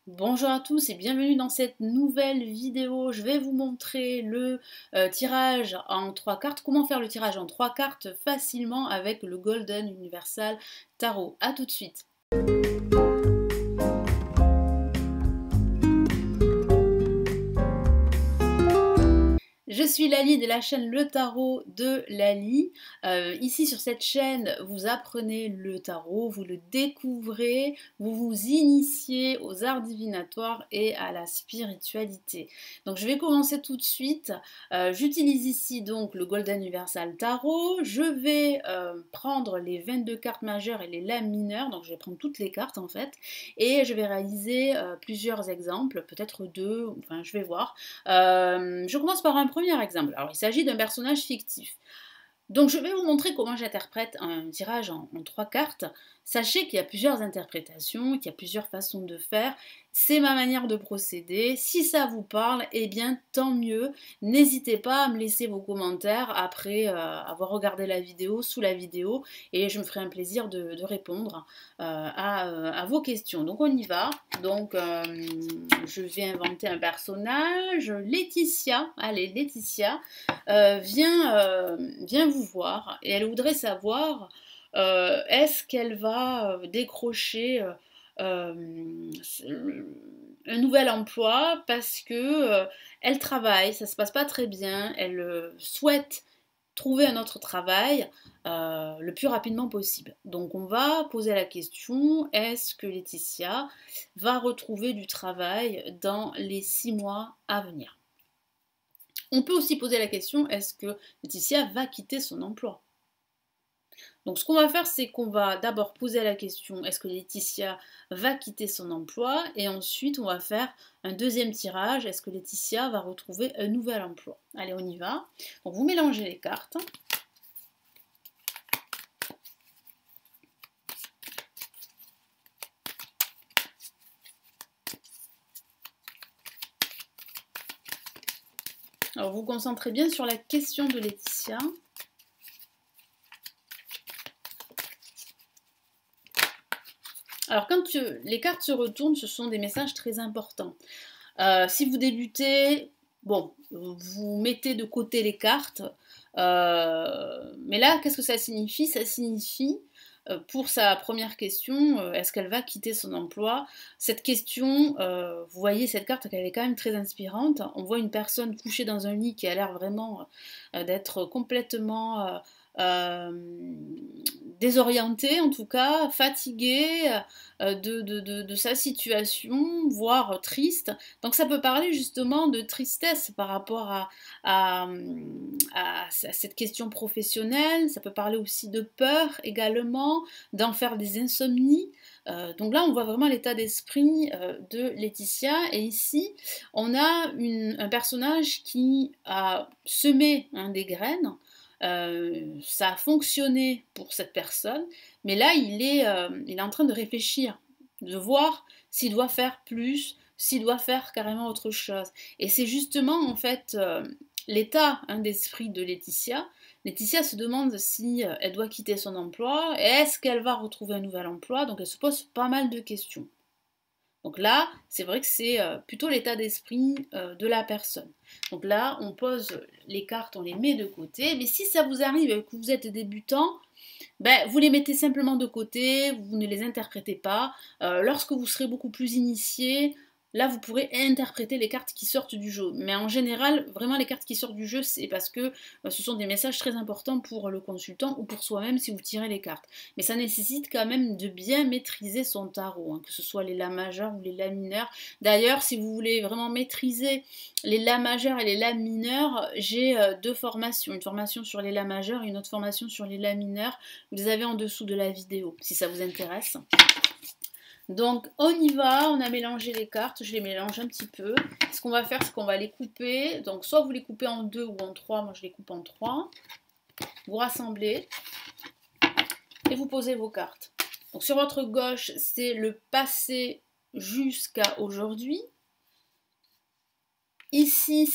Bonjour à tous et bienvenue dans cette nouvelle vidéo. Je vais vous montrer le tirage en 3 cartes. Comment faire le tirage en 3 cartes facilement avec le Golden Universal Tarot. A tout de suite. Je suis Lali de la chaîne Le Tarot de Lali. Ici sur cette chaîne, vous apprenez le tarot, vous le découvrez, vous vous initiez aux arts divinatoires et à la spiritualité. Donc je vais commencer tout de suite. J'utilise ici donc le Golden Universal Tarot. Je vais prendre les 22 cartes majeures et les lames mineures. Donc je vais prendre toutes les cartes en fait. Et je vais réaliser plusieurs exemples, peut-être deux, enfin je vais voir. Je commence par un premier exemple. Alors, il s'agit d'un personnage fictif. Donc, je vais vous montrer comment j'interprète un tirage en 3 cartes. Sachez qu'il y a plusieurs interprétations, qu'il y a plusieurs façons de faire. C'est ma manière de procéder. Si ça vous parle, eh bien, tant mieux. N'hésitez pas à me laisser vos commentaires après avoir regardé la vidéo, sous la vidéo, et je me ferai un plaisir de répondre à vos questions. Donc, on y va. Donc, je vais inventer un personnage. Laetitia. Allez, Laetitia. Vient vous voir et elle voudrait savoir est-ce qu'elle va décrocher un nouvel emploi parce que elle travaille, ça se passe pas très bien, elle souhaite trouver un autre travail le plus rapidement possible. Donc on va poser la question, est-ce que Laetitia va retrouver du travail dans les 6 mois à venir? On peut aussi poser la question, est-ce que Laetitia va quitter son emploi? Donc ce qu'on va faire, c'est qu'on va d'abord poser la question, est-ce que Laetitia va quitter son emploi? Et ensuite, on va faire un deuxième tirage, est-ce que Laetitia va retrouver un nouvel emploi? Allez, on y va. Donc vous mélangez les cartes. Alors vous vous concentrez bien sur la question de Laetitia. Alors quand les cartes se retournent, ce sont des messages très importants. Si vous débutez, bon, vous mettez de côté les cartes. Mais là, qu'est-ce que ça signifie? Ça signifie, pour sa première question, est-ce qu'elle va quitter son emploi? Cette question, vous voyez cette carte, elle est quand même très inspirante. On voit une personne couchée dans un lit qui a l'air vraiment d'être complètement désorientée, en tout cas, fatiguée de sa situation, voire triste. Donc ça peut parler justement de tristesse par rapport à cette question professionnelle, ça peut parler aussi de peur également, d'en faire des insomnies. Donc là, on voit vraiment l'état d'esprit de Laetitia. Et ici, on a un personnage qui a semé des graines. Ça a fonctionné pour cette personne, mais là, il est en train de réfléchir, de voir s'il doit faire plus, s'il doit faire carrément autre chose. Et c'est justement, en fait, l'état d'esprit de Laetitia. Laetitia se demande si elle doit quitter son emploi, est-ce qu'elle va retrouver un nouvel emploi, donc elle se pose pas mal de questions. Donc là, c'est vrai que c'est plutôt l'état d'esprit de la personne. Donc là, on pose les cartes, on les met de côté, mais si ça vous arrive et que vous êtes débutant, ben, vous les mettez simplement de côté, vous ne les interprétez pas. Lorsque vous serez beaucoup plus initié, là vous pourrez interpréter les cartes qui sortent du jeu. Mais en général, vraiment les cartes qui sortent du jeu, c'est parce que ce sont des messages très importants pour le consultant ou pour soi-même si vous tirez les cartes. Mais ça nécessite quand même de bien maîtriser son tarot, que ce soit les La majeures ou les La mineures. D'ailleurs, si vous voulez vraiment maîtriser les La majeures et les La mineures, j'ai 2 formations. Une formation sur les La majeures et une autre formation sur les La mineures. Vous les avez en dessous de la vidéo, si ça vous intéresse. Donc on y va, on a mélangé les cartes, je les mélange un petit peu. Ce qu'on va faire, c'est qu'on va les couper. Donc soit vous les coupez en 2 ou en 3, moi je les coupe en 3. Vous rassemblez et vous posez vos cartes. Donc sur votre gauche, c'est le passé jusqu'à aujourd'hui. Ici,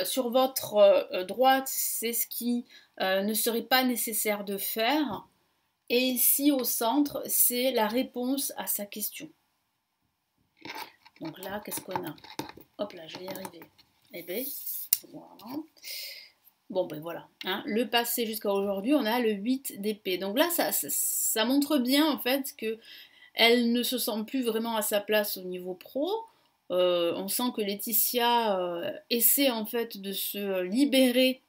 sur votre droite, c'est ce qui ne serait pas nécessaire de faire. Et ici, au centre, c'est la réponse à sa question. Donc là, qu'est-ce qu'on a? Hop là, je vais y arriver. Eh bien, voilà. Bon, ben voilà. Hein, le passé jusqu'à aujourd'hui, on a le 8 d'épée. Donc là, ça montre bien, en fait, que elle ne se sent plus vraiment à sa place au niveau pro. On sent que Laetitia essaie, en fait, de se libérer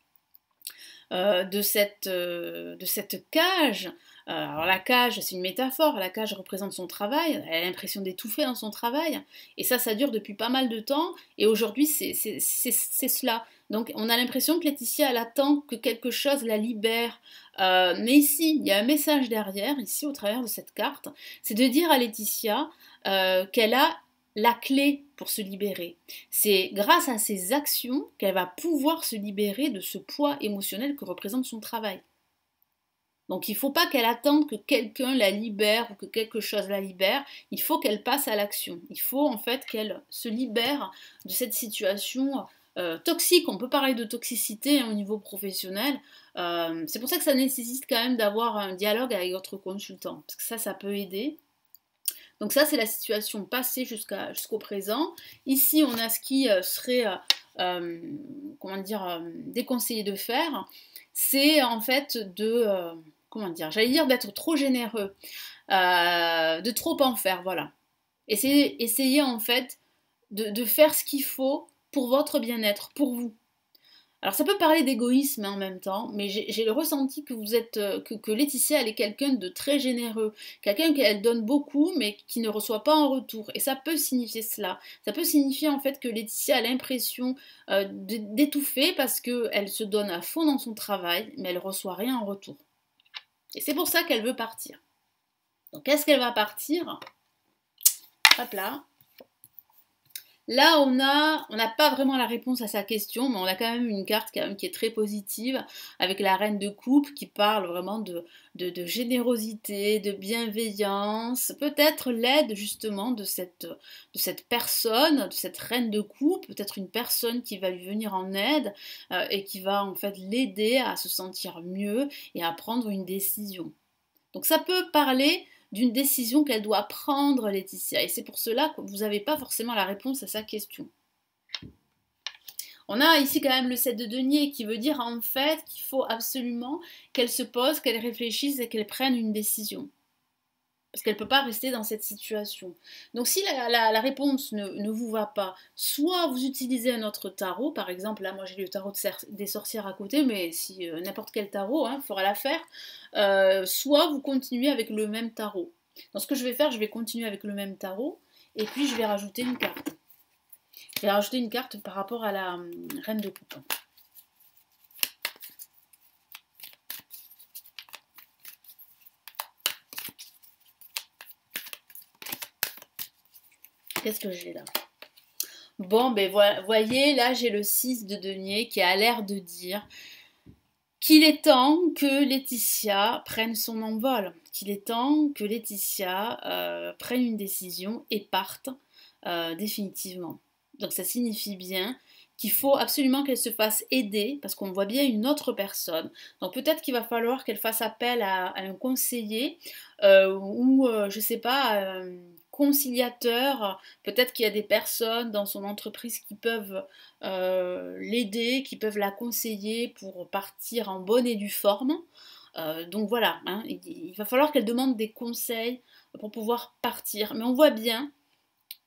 de cette cage. Alors la cage, c'est une métaphore, la cage représente son travail, elle a l'impression d'étouffer dans son travail, et ça dure depuis pas mal de temps, et aujourd'hui c'est cela. Donc on a l'impression que Laetitia, elle attend que quelque chose la libère, mais ici, il y a un message derrière, ici au travers de cette carte, c'est de dire à Laetitia qu'elle a la clé pour se libérer. C'est grâce à ses actions qu'elle va pouvoir se libérer de ce poids émotionnel que représente son travail. Donc il ne faut pas qu'elle attende que quelqu'un la libère ou que quelque chose la libère, il faut qu'elle passe à l'action. Il faut en fait qu'elle se libère de cette situation toxique. On peut parler de toxicité au niveau professionnel. C'est pour ça que ça nécessite quand même d'avoir un dialogue avec votre consultant, parce que ça peut aider. Donc ça, c'est la situation passée jusqu'au présent. Ici, on a ce qui serait, comment dire, déconseillé de faire. C'est en fait de, comment dire, j'allais dire d'être trop généreux, de trop en faire, voilà. Essayez en fait de faire ce qu'il faut pour votre bien-être, pour vous. Alors ça peut parler d'égoïsme en même temps, mais j'ai le ressenti que vous êtes que Laetitia elle est quelqu'un de très généreux, quelqu'un qui elle donne beaucoup mais qui ne reçoit pas en retour. Et ça peut signifier cela. Ça peut signifier en fait que Laetitia a l'impression d'étouffer parce qu'elle se donne à fond dans son travail, mais elle ne reçoit rien en retour. Et c'est pour ça qu'elle veut partir. Donc est-ce qu'elle va partir? Hop là. Là, on n'a pas vraiment la réponse à sa question, mais on a quand même une carte qui est très positive, avec la reine de coupe qui parle vraiment de générosité, de bienveillance, peut-être l'aide justement de cette personne, de cette reine de coupe, peut-être une personne qui va lui venir en aide et qui va en fait l'aider à se sentir mieux et à prendre une décision. Donc ça peut parler d'une décision qu'elle doit prendre, Laetitia. Et c'est pour cela que vous n'avez pas forcément la réponse à sa question. On a ici quand même le 7 de denier qui veut dire en fait qu'il faut absolument qu'elle se pose, qu'elle réfléchisse et qu'elle prenne une décision. Parce qu'elle ne peut pas rester dans cette situation. Donc si la réponse ne vous va pas, soit vous utilisez un autre tarot, par exemple, là moi j'ai le tarot des sorcières à côté, mais si n'importe quel tarot fera l'affaire, soit vous continuez avec le même tarot. Donc ce que je vais faire, je vais continuer avec le même tarot, et puis je vais rajouter une carte. Je vais rajouter une carte par rapport à la reine de coupe. Qu'est-ce que j'ai là? Bon, ben voyez, là j'ai le 6 de denier qui a l'air de dire qu'il est temps que Laetitia prenne son envol, qu'il est temps que Laetitia prenne une décision et parte définitivement. Donc ça signifie bien qu'il faut absolument qu'elle se fasse aider, parce qu'on voit bien une autre personne. Donc peut-être qu'il va falloir qu'elle fasse appel à un conseiller ou, je sais pas, conciliateur. Peut-être qu'il y a des personnes dans son entreprise qui peuvent l'aider, qui peuvent la conseiller pour partir en bonne et due forme. Donc voilà, il va falloir qu'elle demande des conseils pour pouvoir partir. Mais on voit bien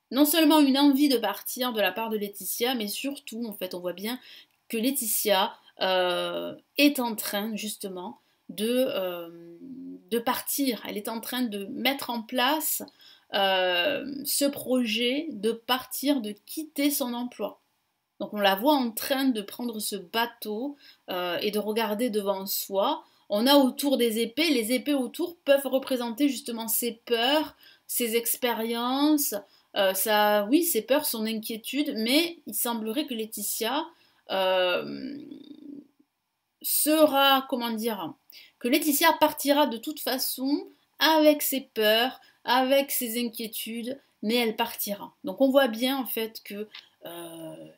non seulement une envie de partir de la part de Laetitia, mais surtout, en fait, on voit bien que Laetitia est en train, justement, de partir. Elle est en train de mettre en place ce projet de partir, de quitter son emploi. Donc on la voit en train de prendre ce bateau et de regarder devant soi. On a autour des épées, les épées autour peuvent représenter justement ses peurs, ses expériences, oui, ses peurs, son inquiétude, mais il semblerait que Laetitia euh, sera, comment dire, que Laetitia partira de toute façon avec ses peurs, avec ses inquiétudes, mais elle partira. Donc on voit bien en fait que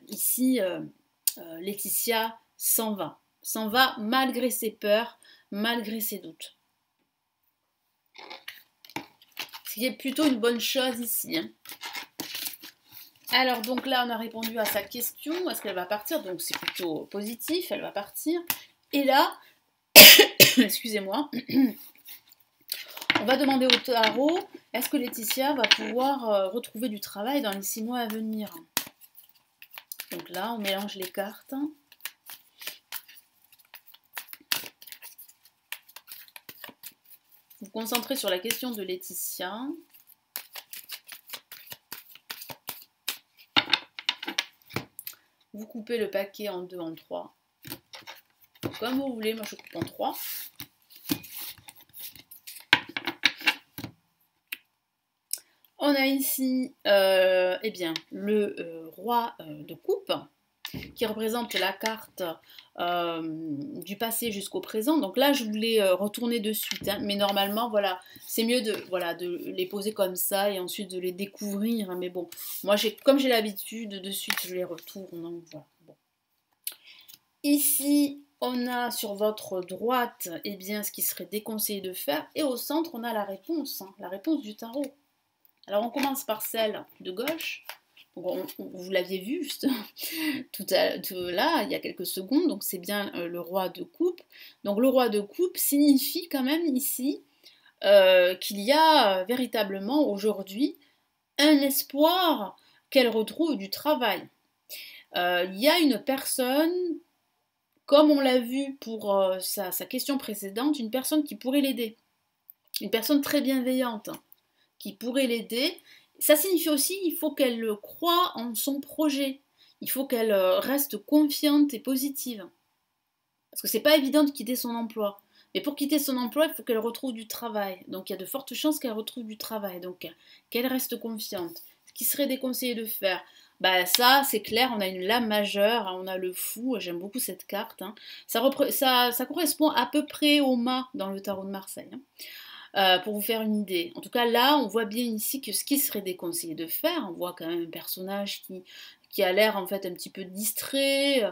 ici, Laetitia s'en va malgré ses peurs, malgré ses doutes. Ce qui est plutôt une bonne chose ici. Alors, donc là, on a répondu à sa question. Est-ce qu'elle va partir? Donc, c'est plutôt positif, elle va partir. Et là, excusez-moi, on va demander au tarot, est-ce que Laetitia va pouvoir retrouver du travail dans les 6 mois à venir? Donc là, on mélange les cartes. Vous vous concentrez sur la question de Laetitia. Vous coupez le paquet en 2, en 3. Comme vous voulez, moi je coupe en 3. On a ici eh bien, le roi de coupe qui représente la carte du passé jusqu'au présent. Donc là, je voulais retourner de suite, hein, mais normalement, voilà, c'est mieux de les poser comme ça et ensuite de les découvrir. Hein, mais bon, moi, comme j'ai l'habitude, de suite, je les retourne. Donc, voilà. Bon. Ici, on a sur votre droite, eh bien, ce qui serait déconseillé de faire, et au centre, on a la réponse du tarot. Alors, on commence par celle de gauche. Vous l'aviez vu juste là, il y a quelques secondes, donc c'est bien le roi de coupe. Donc le roi de coupe signifie quand même ici qu'il y a véritablement aujourd'hui un espoir qu'elle retrouve du travail. Il y a une personne, comme on l'a vu pour sa question précédente, une personne qui pourrait l'aider. Une personne très bienveillante qui pourrait l'aider. Ça signifie aussi qu'il faut qu'elle croie en son projet. Il faut qu'elle reste confiante et positive. Parce que c'est pas évident de quitter son emploi. Mais pour quitter son emploi, il faut qu'elle retrouve du travail. Donc il y a de fortes chances qu'elle retrouve du travail. Donc qu'elle reste confiante. Ce qui serait déconseillé de faire, bah ça c'est clair, on a une lame majeure, hein, on a le fou, j'aime beaucoup cette carte. Hein. Ça correspond à peu près au mât dans le tarot de Marseille. Hein. Pour vous faire une idée. En tout cas, là, on voit bien ici que ce qui serait déconseillé de faire, on voit quand même un personnage qui a l'air en fait un petit peu distrait,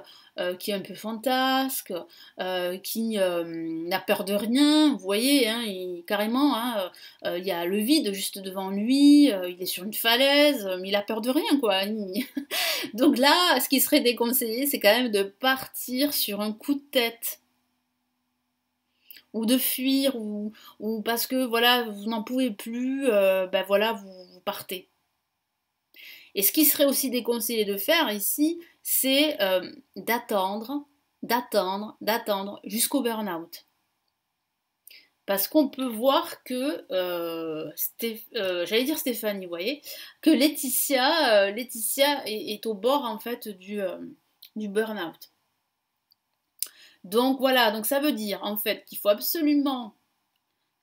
qui est un peu fantasque, qui n'a peur de rien, vous voyez, hein, carrément, hein, il y a le vide juste devant lui, il est sur une falaise, mais il a peur de rien, quoi. Donc là, ce qui serait déconseillé, c'est quand même de partir sur un coup de tête ou de fuir, ou parce que voilà, vous n'en pouvez plus, ben voilà, vous partez. Et ce qui serait aussi déconseillé de faire ici, c'est d'attendre jusqu'au burn-out. Parce qu'on peut voir que, j'allais dire Stéphanie, vous voyez, que Laetitia est au bord en fait du burn-out. Donc voilà, donc ça veut dire en fait qu'il faut absolument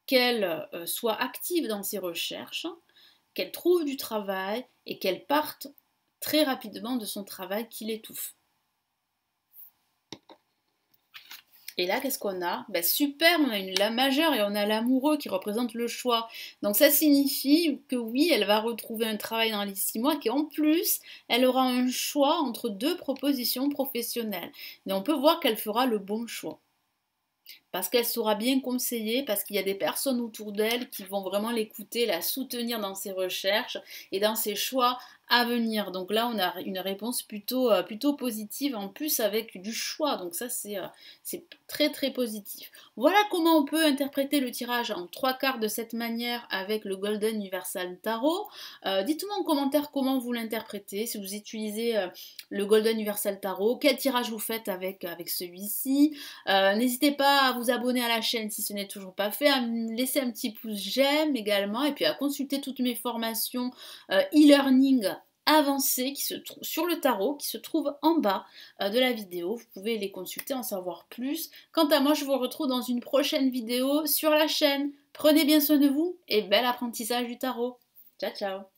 qu'elle soit active dans ses recherches, qu'elle trouve du travail et qu'elle parte très rapidement de son travail qui l'étouffe. Et là, qu'est-ce qu'on a? Ben super, on a une lame majeure et on a l'amoureux qui représente le choix. Donc ça signifie que oui, elle va retrouver un travail dans les 6 mois, qu'en plus, elle aura un choix entre 2 propositions professionnelles. Et on peut voir qu'elle fera le bon choix. Parce qu'elle sera bien conseillée, parce qu'il y a des personnes autour d'elle qui vont vraiment l'écouter, la soutenir dans ses recherches et dans ses choix à venir. Donc là, on a une réponse plutôt positive, en plus avec du choix. Donc ça, c'est très très positif. Voilà comment on peut interpréter le tirage en 3 quarts de cette manière avec le Golden Universal Tarot. Dites-moi en commentaire comment vous l'interprétez, si vous utilisez le Golden Universal Tarot, quel tirage vous faites avec celui-ci. N'hésitez pas à vous abonner à la chaîne si ce n'est toujours pas fait, à me laisser un petit pouce j'aime également, et puis à consulter toutes mes formations e-learning avancées qui se trouvent sur le tarot, qui se trouvent en bas de la vidéo. Vous pouvez les consulter, en savoir plus. Quant à moi, je vous retrouve dans une prochaine vidéo sur la chaîne. Prenez bien soin de vous et bel apprentissage du tarot. Ciao, ciao!